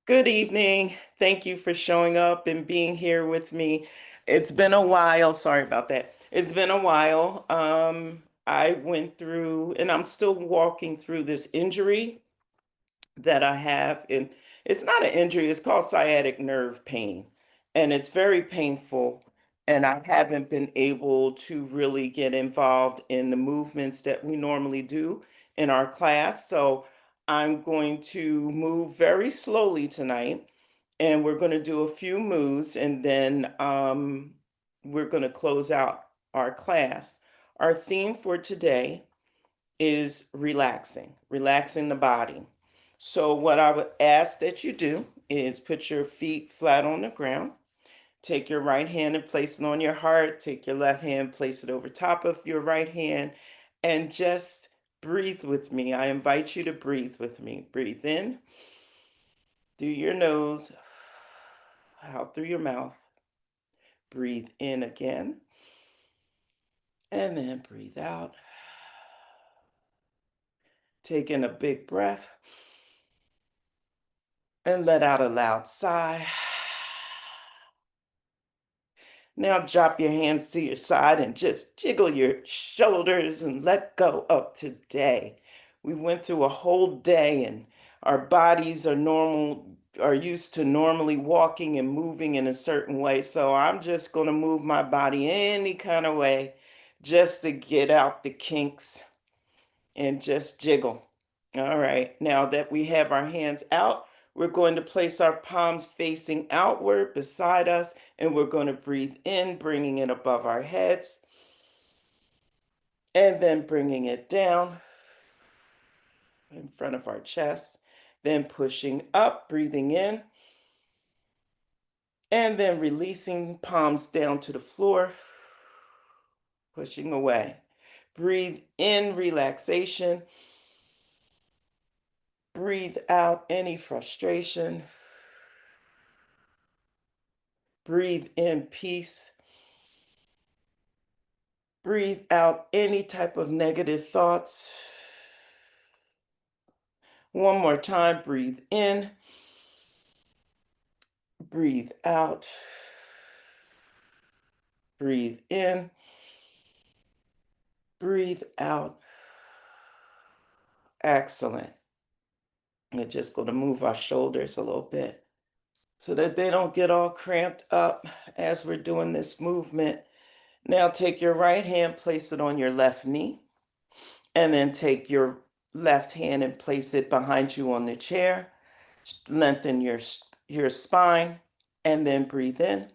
Good evening. Thank you for showing up and being here with me. It's been a while. Sorry about that. It's been a while. I went through, and I'm still walking through this injury that I have. And it's not an injury, it's called sciatic nerve pain. And it's very painful. And I haven't been able to really get involved in the movements that we normally do in our class. So I'm going to move very slowly tonight. And we're going to do a few moves and then we're going to close out our class. Our theme for today is relaxing the body. So, what I would ask that you do is put your feet flat on the ground. Take your right hand and place it on your heart. Take your left hand, place it over top of your right hand, and just breathe with me. I invite you to breathe with me. Breathe in through your nose, out through your mouth. Breathe in again, and then breathe out. Take in a big breath and let out a loud sigh. Now drop your hands to your side and just jiggle your shoulders and let go of today. We went through a whole day and our bodies are used to normally walking and moving in a certain way. So I'm just going to move my body any kind of way just to get out the kinks and just jiggle. All right, now that we have our hands out, we're going to place our palms facing outward beside us, and we're going to breathe in, bringing it above our heads, and then bringing it down in front of our chest, then pushing up, breathing in, and then releasing palms down to the floor, pushing away. Breathe in relaxation. Breathe out any frustration. Breathe in peace. Breathe out any type of negative thoughts. One more time, breathe in, breathe out, breathe in, breathe out. Excellent. We're just going to move our shoulders a little bit so that they don't get all cramped up as we're doing this movement. Now take your right hand, place it on your left knee, and then take your left hand and place it behind you on the chair. Lengthen your spine, and then breathe in.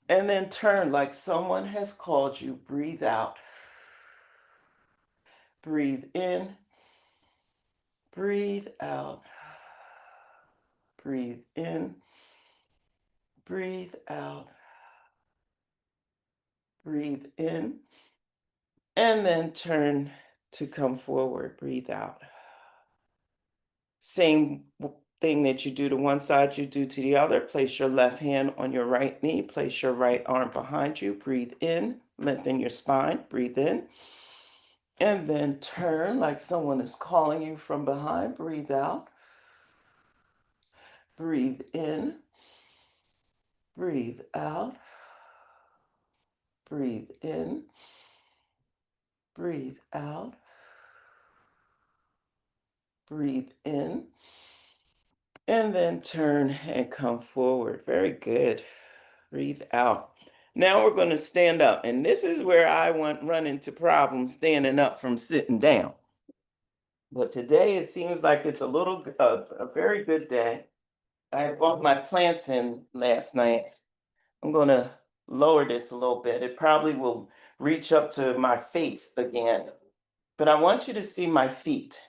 And then turn like someone has called you. Breathe out. Breathe in. Breathe out. Breathe in. Breathe out. Breathe in. And then turn to come forward. Breathe out. Same thing that you do to one side, you do to the other. Place your left hand on your right knee. Place your right arm behind you. Breathe in. Lengthen your spine. Breathe in. And then turn like someone is calling you from behind. Breathe out. Breathe in. Breathe out. Breathe in. Breathe out. Breathe in. And then turn and come forward. Very good. Breathe out. Now we're going to stand up. And this is where I run into problems standing up from sitting down. But today it seems like it's a very good day. I brought my plants in last night. I'm going to lower this a little bit. It probably will reach up to my face again, but I want you to see my feet.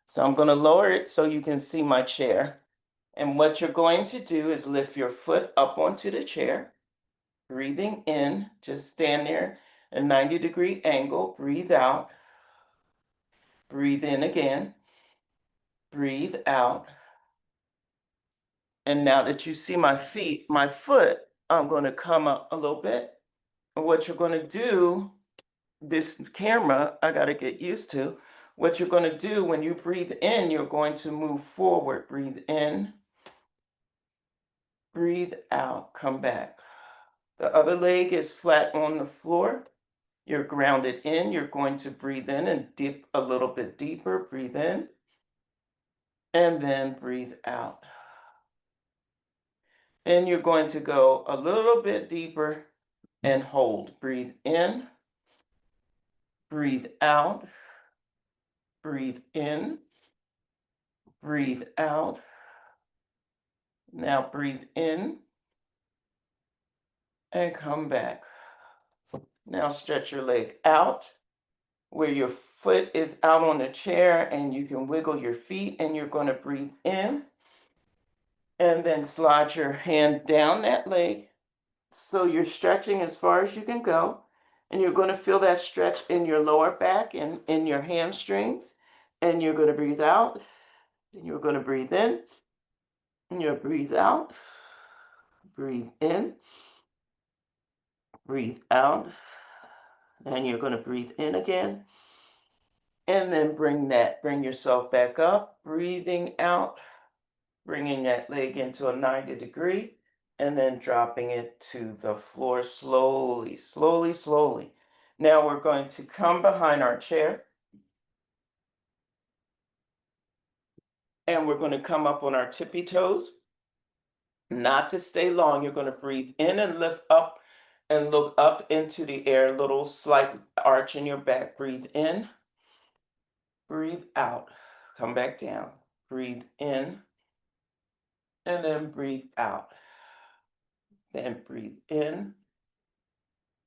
So I'm going to lower it so you can see my chair. And what you're going to do is lift your foot up onto the chair, breathing in, just stand there, a 90-degree angle, breathe out, breathe in again, breathe out. And now that you see my feet, my foot, I'm going to come up a little bit. And what you're going to do, this camera, I got to get used to. What you're going to do when you breathe in, you're going to move forward. Breathe in, breathe out, come back. The other leg is flat on the floor. You're grounded in. You're going to breathe in and dip a little bit deeper. Breathe in and then breathe out. And you're going to go a little bit deeper and hold. Breathe in, breathe out, breathe in, breathe out. Now breathe in and come back. Now stretch your leg out where your foot is out on the chair and you can wiggle your feet, and you're going to breathe in and then slide your hand down that leg. So you're stretching as far as you can go, and you're going to feel that stretch in your lower back and in your hamstrings. And you're going to breathe out, and you're going to breathe in, and you'll breathe out, breathe in, breathe out, and you're going to breathe in again. And then bring yourself back up, breathing out, bringing that leg into a 90-degree, and then dropping it to the floor slowly, slowly, slowly. Now we're going to come behind our chair, and we're going to come up on our tippy toes. Not to stay long, you're going to breathe in and lift up and look up into the air, little slight arch in your back. Breathe in, breathe out, come back down. Breathe in, and then breathe out. Then breathe in,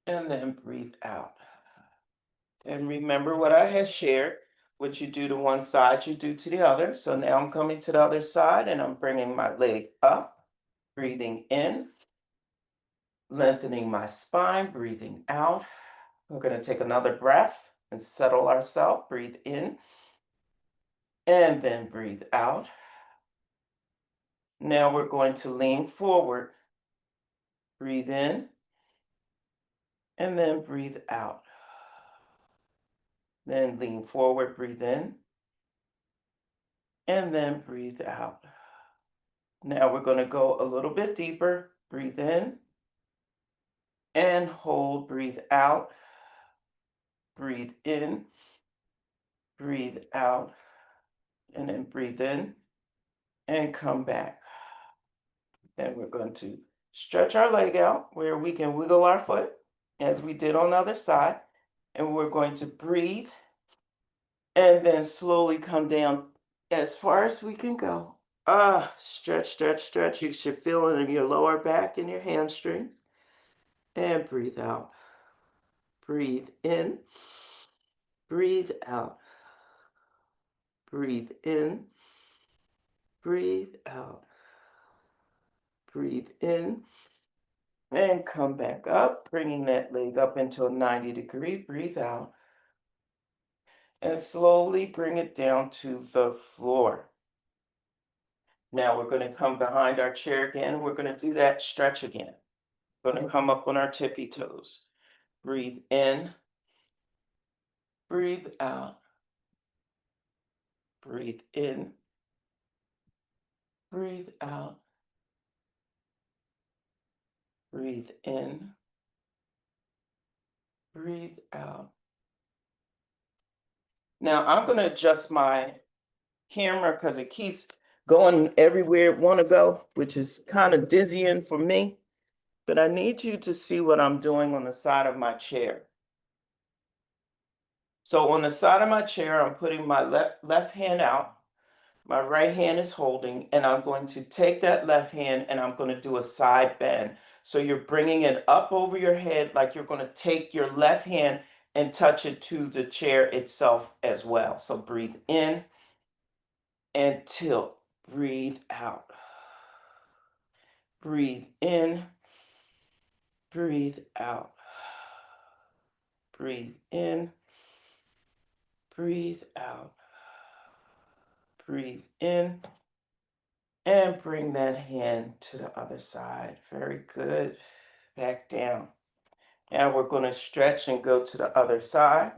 and then breathe out. And remember what I had shared. What you do to one side, you do to the other. So now I'm coming to the other side, and I'm bringing my leg up, breathing in, lengthening my spine, breathing out. We're going to take another breath and settle ourselves. Breathe in, and then breathe out. Now we're going to lean forward. Breathe in, and then breathe out. Then lean forward, breathe in, and then breathe out. Now we're going to go a little bit deeper. Breathe in and hold, breathe out, breathe in, breathe out, and then breathe in and come back. Then we're going to stretch our leg out where we can wiggle our foot as we did on the other side. And we're going to breathe and then slowly come down as far as we can go. Stretch, stretch, stretch. You should feel it in your lower back and your hamstrings. And breathe out. Breathe in. Breathe out. Breathe in. Breathe out. Breathe in. And come back up, bringing that leg up into a 90-degree. Breathe out. And slowly bring it down to the floor. Now we're going to come behind our chair again. We're going to do that stretch again. We're going to come up on our tippy toes. Breathe in. Breathe out. Breathe in. Breathe out. Breathe in. Breathe out. Now I'm going to adjust my camera because it keeps going everywhere it want to go, which is kind of dizzying for me. But I need you to see what I'm doing on the side of my chair. So on the side of my chair, I'm putting my left hand out. My right hand is holding, and I'm going to take that left hand and I'm going to do a side bend. So you're bringing it up over your head like you're going to take your left hand and touch it to the chair itself as well. So breathe in and tilt. Breathe out. Breathe in. Breathe out. Breathe in. Breathe out. Breathe in. And bring that hand to the other side. Very good. Back down. Now we're going to stretch and go to the other side.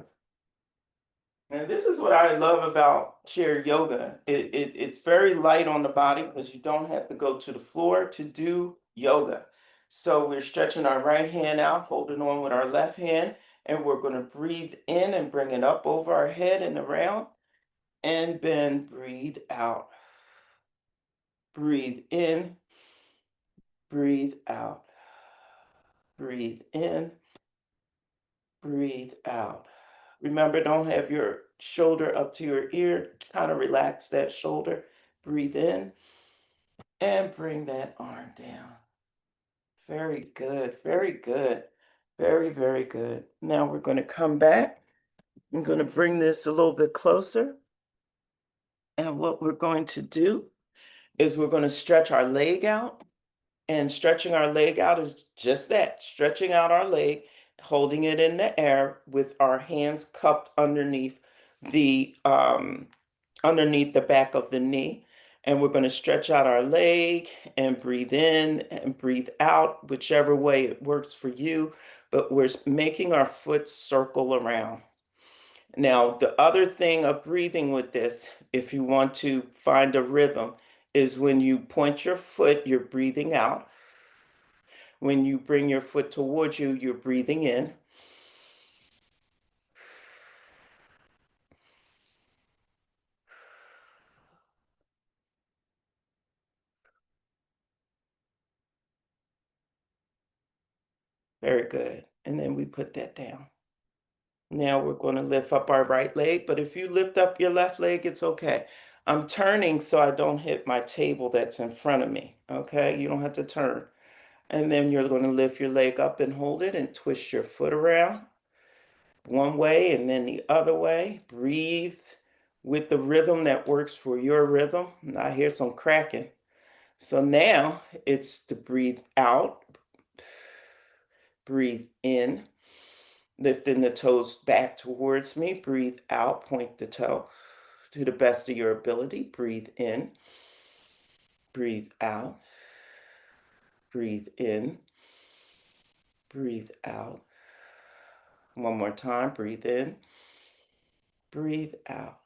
And this is what I love about chair yoga. It's very light on the body because you don't have to go to the floor to do yoga. So we're stretching our right hand out, holding on with our left hand, and we're going to breathe in and bring it up over our head and around, and bend, breathe out. Breathe in, breathe out. Breathe in, breathe out. Remember, don't have your shoulder up to your ear. Kind of relax that shoulder. Breathe in and bring that arm down. Very good, very good. Very, very good. Now we're going to come back. I'm going to bring this a little bit closer. And what we're going to do is we're going to stretch our leg out. And stretching our leg out is just that, stretching out our leg, holding it in the air with our hands cupped the underneath the back of the knee. And we're going to stretch out our leg and breathe in and breathe out, whichever way it works for you. But we're making our foot circle around. Now, the other thing of breathing with this, if you want to find a rhythm, is when you point your foot, you're breathing out. When you bring your foot towards you, you're breathing in. Very good. And then we put that down. Now we're going to lift up our right leg, but if you lift up your left leg, it's okay. I'm turning so I don't hit my table that's in front of me. Okay, you don't have to turn. And then you're going to lift your leg up and hold it and twist your foot around one way and then the other way. Breathe with the rhythm that works for your rhythm. I hear some cracking. So now it's to breathe out, breathe in, lifting the toes back towards me, breathe out, point the toe to the best of your ability. Breathe in, breathe out, breathe in, breathe out. One more time, breathe in, breathe out.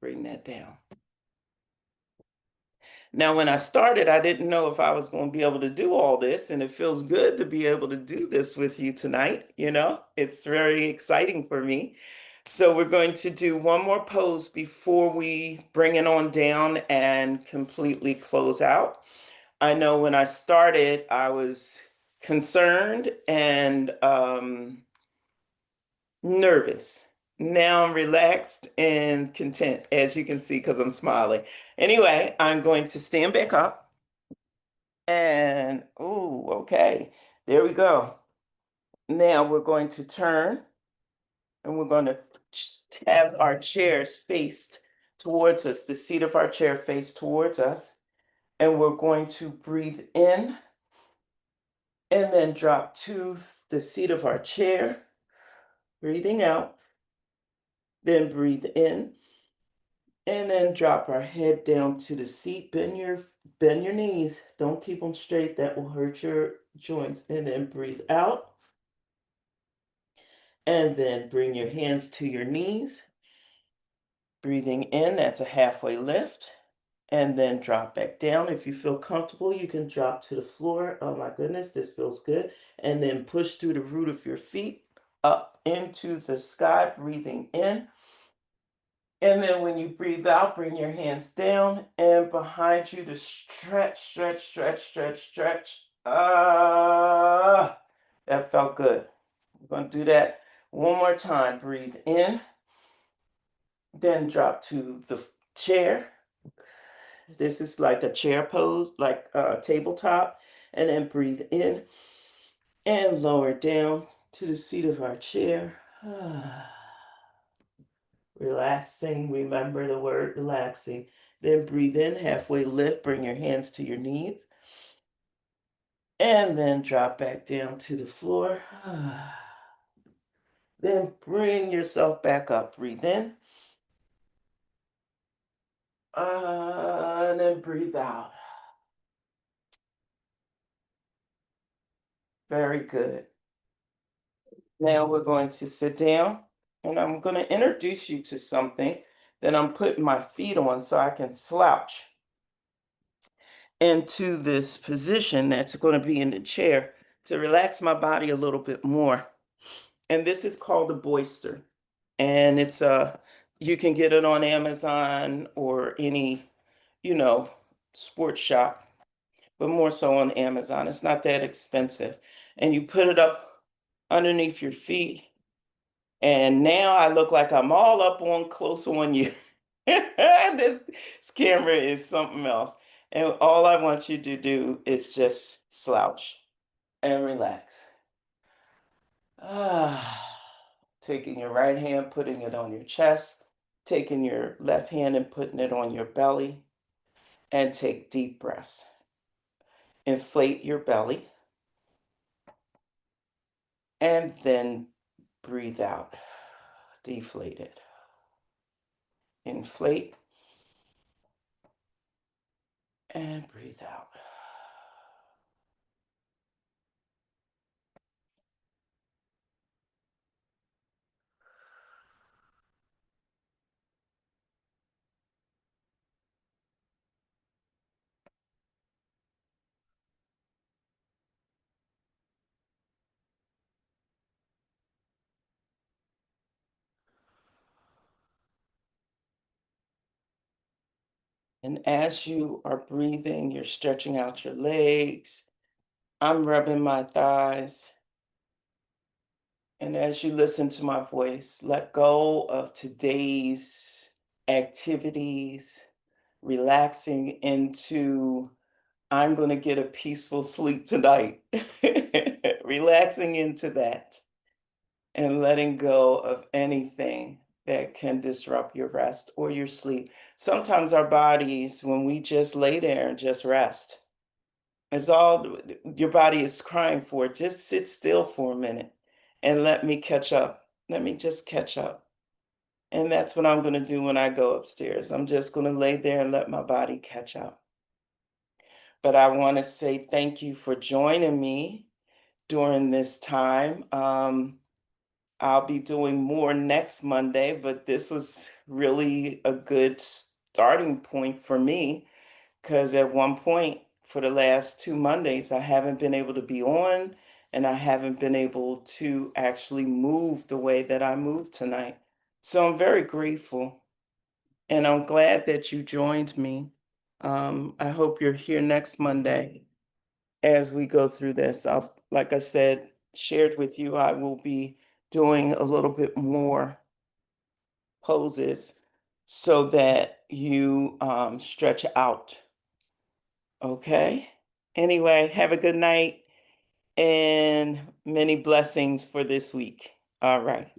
Bring that down. Now, when I started, I didn't know if I was going to be able to do all this, and it feels good to be able to do this with you tonight. It's very exciting for me. So we're going to do one more pose before we bring it on down and completely close out. I know when I started, I was concerned and nervous. Now I'm relaxed and content, as you can see, because I'm smiling. Anyway, I'm going to stand back up and, oh, okay, there we go. Now we're going to turn and we're going to have our chairs faced towards us, the seat of our chair faced towards us. And we're going to breathe in and then drop to the seat of our chair, breathing out, then breathe in, and then drop our head down to the seat. Bend your knees. Don't keep them straight. That will hurt your joints. And then breathe out. And then bring your hands to your knees. Breathing in, that's a halfway lift. And then drop back down. If you feel comfortable, you can drop to the floor. Oh my goodness, this feels good. And then push through the root of your feet up into the sky, breathing in. And then when you breathe out, bring your hands down and behind you to stretch, stretch, stretch, stretch, stretch. That felt good. We're going to do that one more time. Breathe in, then drop to the chair. This is like a chair pose, like a tabletop. And then breathe in and lower down to the seat of our chair. Relaxing, remember the word relaxing. Then breathe in, halfway lift, bring your hands to your knees. And then drop back down to the floor. Then bring yourself back up. Breathe in. And then breathe out. Very good. Now we're going to sit down and I'm going to introduce you to something that I'm putting my feet on so I can slouch. into this position that's going to be in the chair to relax my body a little bit more. And this is called a Boister. And you can get it on Amazon or any, you know, sports shop, but more so on Amazon. It's not that expensive. And you put it up underneath your feet. And now I look like I'm all up on close on you. This camera is something else. And all I want you to do is just slouch and relax. Ah, taking your right hand, putting it on your chest, taking your left hand and putting it on your belly, and take deep breaths. Inflate your belly and then breathe out. Deflate it. Inflate and breathe out. And as you are breathing, you're stretching out your legs. I'm rubbing my thighs. And as you listen to my voice, let go of today's activities, relaxing into I'm going to get a peaceful sleep tonight. Relaxing into that and letting go of anything that can disrupt your rest or your sleep. Sometimes our bodies, when we just lay there and just rest, it's all your body is crying for. Just sit still for a minute and let me catch up. Let me just catch up. And that's what I'm going to do when I go upstairs. I'm just going to lay there and let my body catch up. But I want to say thank you for joining me during this time. I'll be doing more next Monday, but this was really a good starting point for me because at one point for the last 2 Mondays, I haven't been able to be on and I haven't been able to actually move the way that I moved tonight. So I'm very grateful and I'm glad that you joined me. I hope you're here next Monday as we go through this. Like I said, shared with you, I will be doing a little bit more poses so that you stretch out. Okay? Anyway, have a good night and many blessings for this week. All right.